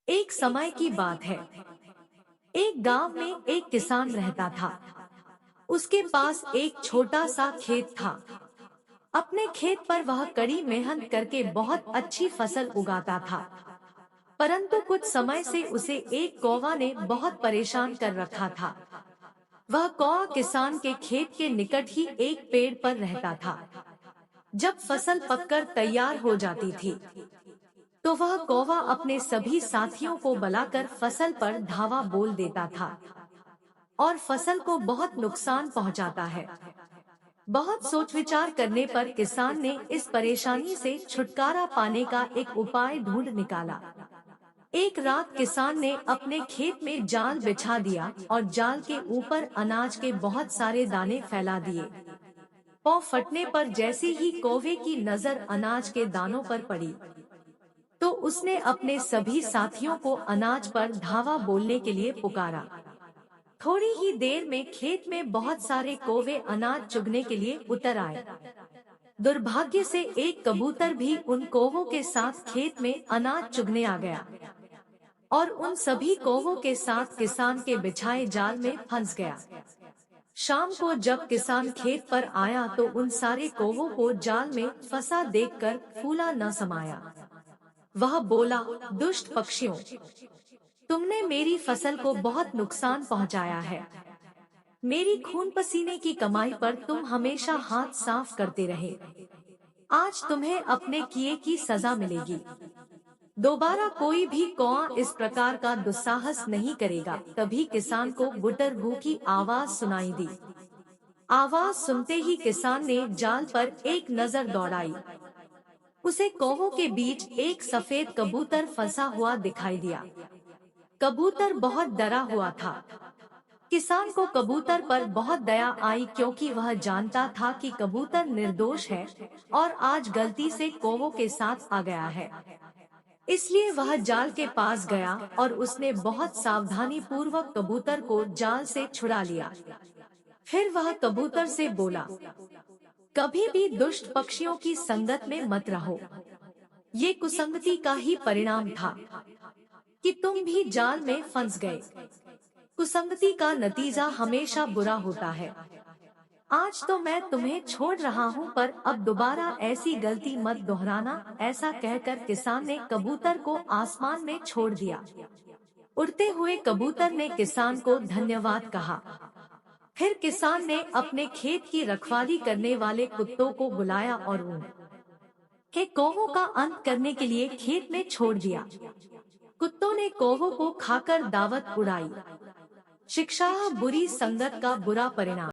एक समय की बात है। एक गांव में एक किसान रहता था। उसके पास एक छोटा सा खेत था। अपने खेत पर वह कड़ी मेहनत करके बहुत अच्छी फसल उगाता था। परंतु कुछ समय से उसे एक कौवा ने बहुत परेशान कर रखा था। वह कौवा किसान के खेत के निकट ही एक पेड़ पर रहता था। जब फसल पककर तैयार हो जाती थी, तो वह कौवा अपने सभी साथियों को बुलाकर फसल पर धावा बोल देता था और फसल को बहुत नुकसान पहुंचाता है। बहुत सोच विचार करने पर किसान ने इस परेशानी से छुटकारा पाने का एक उपाय ढूंढ निकाला। एक रात किसान ने अपने खेत में जाल बिछा दिया और जाल के ऊपर अनाज के बहुत सारे दाने फैला दिए। पौ फटने पर जैसे ही कौवे की नजर अनाज के दानों पर पड़ी, तो उसने अपने सभी साथियों को अनाज पर धावा बोलने के लिए पुकारा। थोड़ी ही देर में खेत में बहुत सारे कौवे अनाज चुगने के लिए उतर आए। दुर्भाग्य से एक कबूतर भी उन कौवों के साथ खेत में अनाज चुगने आ गया और उन सभी कौवों के साथ किसान के बिछाए जाल में फंस गया। शाम को जब किसान खेत पर आया तो उन सारे कौवों को जाल में फंसा देखकर फूला न समाया। वह बोला, दुष्ट पक्षियों, तुमने मेरी फसल को बहुत नुकसान पहुंचाया है। मेरी खून पसीने की कमाई पर तुम हमेशा हाथ साफ करते रहे। आज तुम्हें अपने किए की सजा मिलेगी। दोबारा कोई भी कौवा इस प्रकार का दुस्साहस नहीं करेगा। तभी किसान को गुटरगू की आवाज सुनाई दी। आवाज सुनते ही किसान ने जाल पर एक नजर दौड़ाई। उसे कौवों के बीच एक सफेद कबूतर फंसा हुआ दिखाई दिया। कबूतर बहुत डरा हुआ था। किसान को कबूतर पर बहुत दया आई, क्योंकि वह जानता था कि कबूतर निर्दोष है और आज गलती से कौवों के साथ आ गया है। इसलिए वह जाल के पास गया और उसने बहुत सावधानी पूर्वक कबूतर को जाल से छुड़ा लिया। फिर वह कबूतर से बोला, कभी भी दुष्ट पक्षियों की संगत में मत रहो। ये कुसंगति का ही परिणाम था कि तुम भी जाल में फंस गए। कुसंगति का नतीजा हमेशा बुरा होता है। आज तो मैं तुम्हें छोड़ रहा हूँ, पर अब दोबारा ऐसी गलती मत दोहराना। ऐसा कहकर किसान ने कबूतर को आसमान में छोड़ दिया। उड़ते हुए कबूतर ने किसान को धन्यवाद कहा। फिर किसान ने अपने खेत की रखवाली करने वाले कुत्तों को बुलाया और उनके कौवों का अंत करने के लिए खेत में छोड़ दिया। कुत्तों ने कौवों को खाकर दावत उड़ाई। शिक्षा, बुरी संगत का बुरा परिणाम।